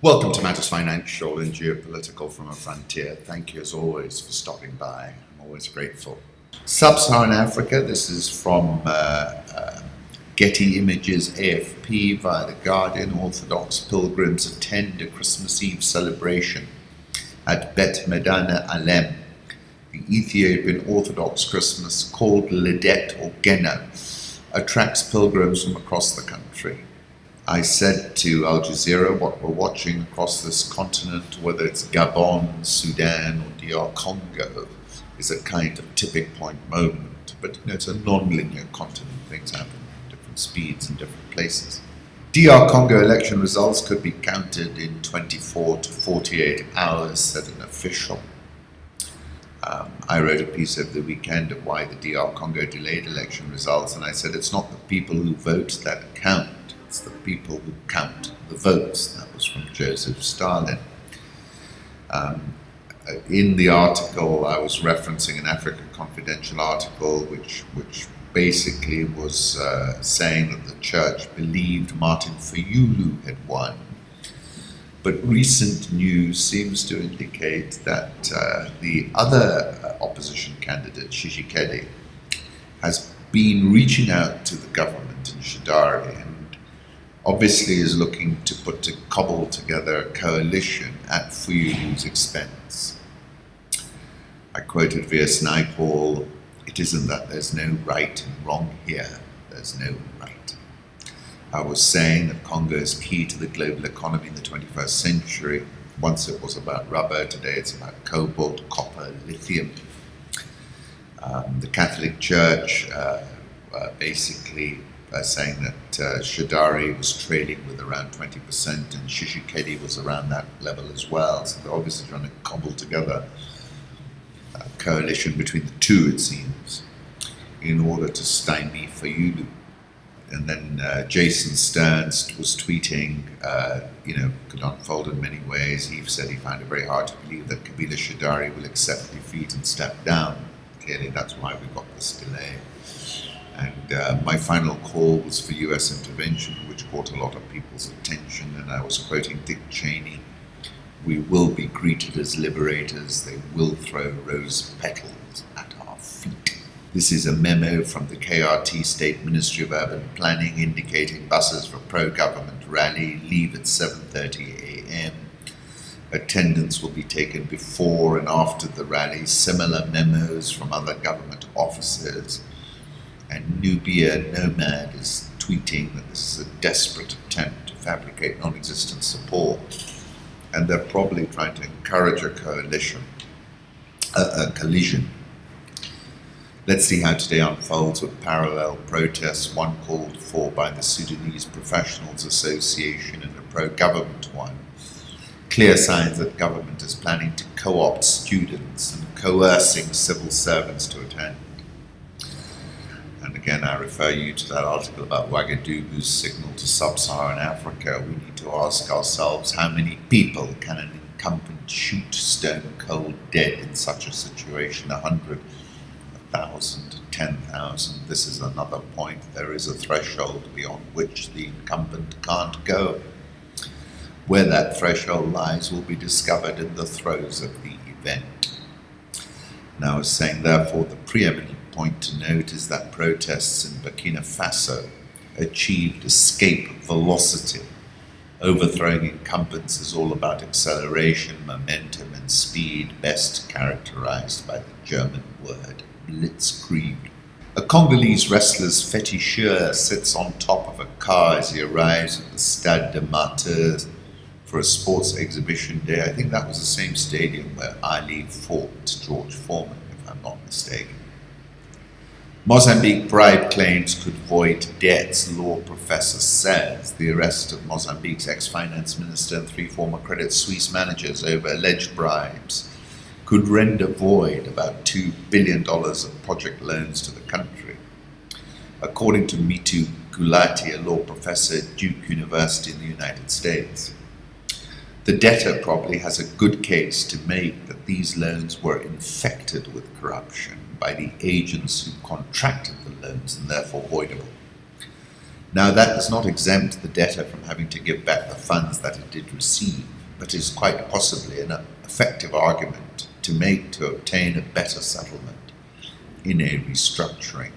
Welcome to Matters Financial and Geopolitical from a Frontier. Thank you as always for stopping by. I'm always grateful. Sub-Saharan Africa, this is from Getty Images, AFP, via The Guardian. Orthodox pilgrims attend a Christmas Eve celebration at Medhane, Alem. The Ethiopian Orthodox Christmas, called Lidet or Gena, attracts pilgrims from across the country. I said to Al Jazeera, what we're watching across this continent, whether it's Gabon, Sudan, or DR Congo, is a kind of tipping point moment. But it's a non-linear continent. Things happen at different speeds in different places. DR Congo election results could be counted in 24 to 48 hours, said an official. I wrote a piece over the weekend of why the DR Congo delayed election results, and I said it's not the people who vote that count. It's the people who count the votes. That was from Joseph Stalin. In the article, I was referencing an Africa Confidential article which basically was saying that the church believed Martin Fayulu had won. But recent news seems to indicate that the other opposition candidate, Tshisekedi, has been reaching out to the government in Shadari and obviously is looking to cobble together a coalition at Fayulu's expense. I quoted V.S. Naipaul, "It isn't that there's no right and wrong here, there's no right." I was saying that Congo is key to the global economy in the 21st century. Once it was about rubber, today it's about cobalt, copper, lithium. The Catholic Church basically saying that Shadari was trading with around 20% and Tshisekedi was around that level as well. So they're obviously trying to cobble together a coalition between the two, it seems, in order to stymie Fayulu. And then Jason Stearns was tweeting, could unfold in many ways. He said he found it very hard to believe that Kabila Shadari will accept defeat and step down. Clearly, that's why we got this delay. And my final call was for US intervention, which caught a lot of people's attention. And I was quoting Dick Cheney. "We will be greeted as liberators. They will throw rose petals at our feet." This is a memo from the KRT State Ministry of Urban Planning indicating buses for pro-government rally leave at 7:30 a.m. Attendance will be taken before and after the rally. Similar memos from other government officers. And Nubia Nomad is tweeting that this is a desperate attempt to fabricate non-existent support. And they're probably trying to encourage a collision. Let's see how today unfolds with parallel protests, one called for by the Sudanese Professionals Association and a pro-government one. Clear signs that government is planning to co-opt students and coercing civil servants to attend. And again, I refer you to that article about Ouagadougou's signal to Sub-Saharan Africa. We need to ask ourselves, how many people can an incumbent shoot stone cold dead in such a situation? 100, 1,000, 10,000. This is another point. There is a threshold beyond which the incumbent can't go. Where that threshold lies will be discovered in the throes of the event. Now, I was saying, therefore, the preeminent point to note is that protests in Burkina Faso achieved escape velocity. Overthrowing incumbents is all about acceleration, momentum, and speed, best characterized by the German word blitzkrieg. A Congolese wrestler's féticheur sits on top of a car as he arrives at the Stade de Martyrs for a sports exhibition day. I think that was the same stadium where Ali fought George Foreman, if I'm not mistaken. Mozambique bribe claims could void debts, law professor says. The arrest of Mozambique's ex-finance minister and 3 former Credit Suisse managers over alleged bribes could render void about $2 billion of project loans to the country. According to Mitu Gulati, a law professor at Duke University in the United States, the debtor probably has a good case to make that these loans were infected with corruption by the agents who contracted the loans and therefore voidable. Now, that does not exempt the debtor from having to give back the funds that it did receive, but is quite possibly an effective argument to make to obtain a better settlement in a restructuring.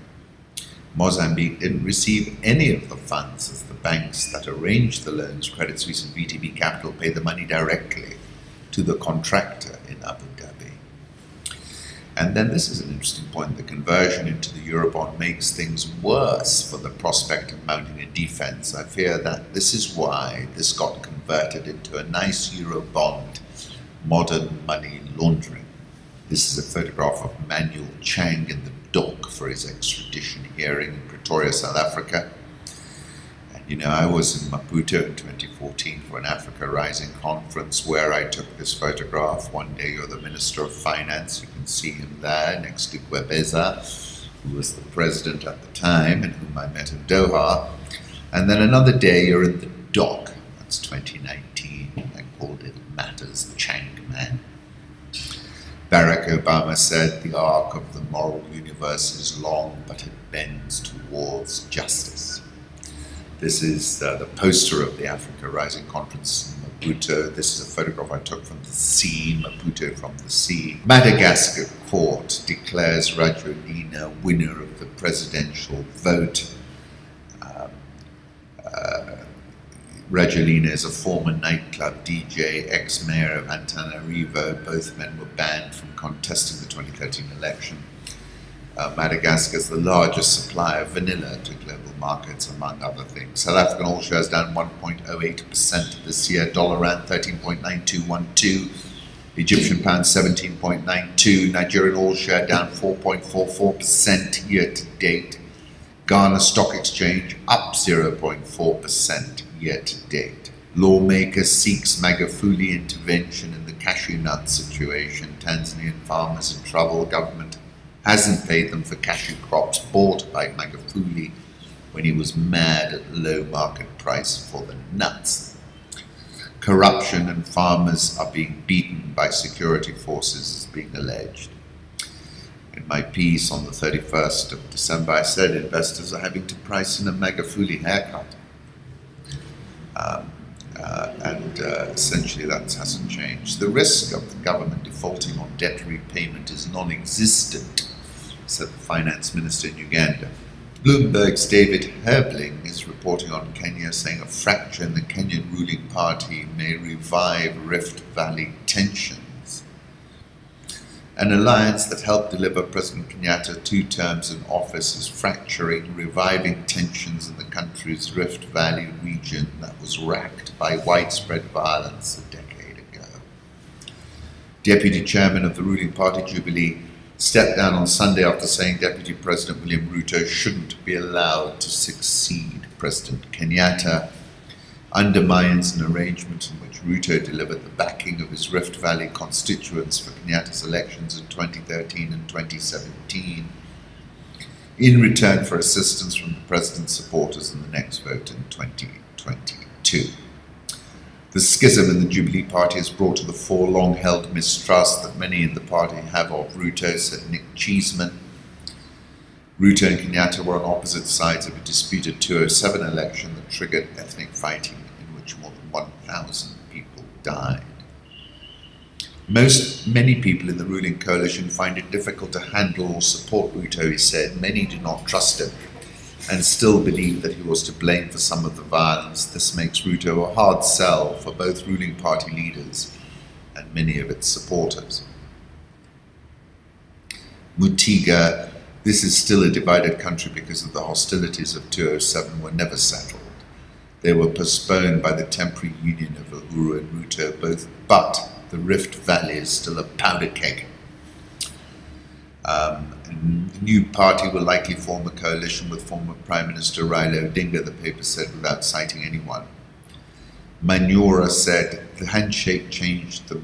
Mozambique didn't receive any of the funds, as the banks that arranged the loans, Credit Suisse and VTB Capital, pay the money directly to the contractor in Abu Dhabi. And then this is an interesting point: the conversion into the Eurobond makes things worse for the prospect of mounting a defense. I fear that this is why this got converted into a nice Eurobond, modern money laundering. This is a photograph of Manuel Chang in the dock for his extradition hearing in Pretoria, South Africa. And you know, I was in Maputo in 2014 for an Africa Rising conference where I took this photograph. One day you're the Minister of Finance, you can see him there next to Gwebeza, who was the president at the time and whom I met in Doha. And then another day you're in the dock. That's 2019. I called it Matters Chang Man. Barack Obama said, "The arc of the moral universe is long, but it bends towards justice." This is the poster of the Africa Rising Conference in Maputo. This is a photograph I took from the sea, Maputo from the sea. Madagascar court declares Rajoelina winner of the presidential vote. Rajoelina is a former nightclub DJ, ex-mayor of Antananarivo. Both men were banned from contesting the 2013 election. Madagascar is the largest supplier of vanilla to global markets, among other things. South African all shares down 1.08% this year. Dollar rand 13.9212. Egyptian pound 17.92. Nigerian all share down 4.44% year to date. Ghana Stock Exchange up 0.4% year to date. Lawmaker seeks Magufuli intervention in the cashew nut situation. Tanzanian farmers in trouble. Government hasn't paid them for cashew crops bought by Magufuli when he was mad at low market price for the nuts. Corruption and farmers are being beaten by security forces is being alleged. In my piece on the 31st of December, I said investors are having to price in a Magufuli haircut. Essentially that hasn't changed. The risk of the government defaulting on debt repayment is non-existent, said the finance minister in Uganda. Bloomberg's David Herbling is reporting on Kenya, saying a fracture in the Kenyan ruling party may revive Rift Valley tensions. An alliance that helped deliver President Kenyatta 2 terms in office is fracturing, reviving tensions in the country's Rift Valley region that was racked by widespread violence a decade ago. Deputy Chairman of the ruling party, Jubilee, stepped down on Sunday after saying Deputy President William Ruto shouldn't be allowed to succeed President Kenyatta, undermines an arrangement in which Ruto delivered the backing of his Rift Valley constituents for Kenyatta's elections in 2013 and 2017, in return for assistance from the president's supporters in the next vote in 2022. The schism in the Jubilee Party has brought to the fore long-held mistrust that many in the party have of Ruto, said Nick Cheeseman. Ruto and Kenyatta were on opposite sides of a disputed 2007 election that triggered ethnic fighting in which more than 1,000 people died. Many people in the ruling coalition find it difficult to handle or support Ruto, he said. Many do not trust him and still believe that he was to blame for some of the violence. This makes Ruto a hard sell for both ruling party leaders and many of its supporters. Mutiga, this is still a divided country because of the hostilities of 2007 were never settled. They were postponed by the temporary union of Uhuru and Ruto, but the Rift Valley is still a powder keg. The new party will likely form a coalition with former Prime Minister Raila Odinga, the paper said, without citing anyone. Manura said the handshake changed the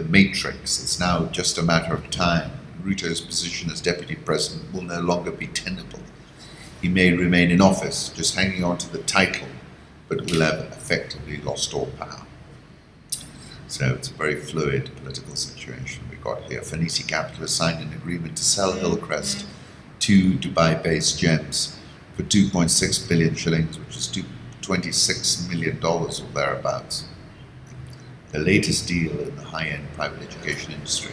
matrix. It's now just a matter of time. Ruto's position as deputy president will no longer be tenable. He may remain in office, just hanging on to the title, but will have effectively lost all power. So it's a very fluid political situation we got here. Phoenici Capital has signed an agreement to sell Hillcrest to Dubai-based gems for 2.6 billion shillings, which is $26 million or thereabouts. The latest deal in the high-end private education industry.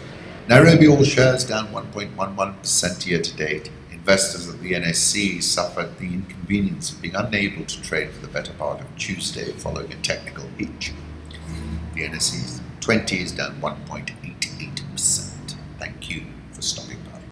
Nairobi all shares down 1.11% year to date. Investors at the NSE suffered the inconvenience of being unable to trade for the better part of Tuesday following a technical hitch. The NSE 20 is down 1.88%. Thank you for stopping by.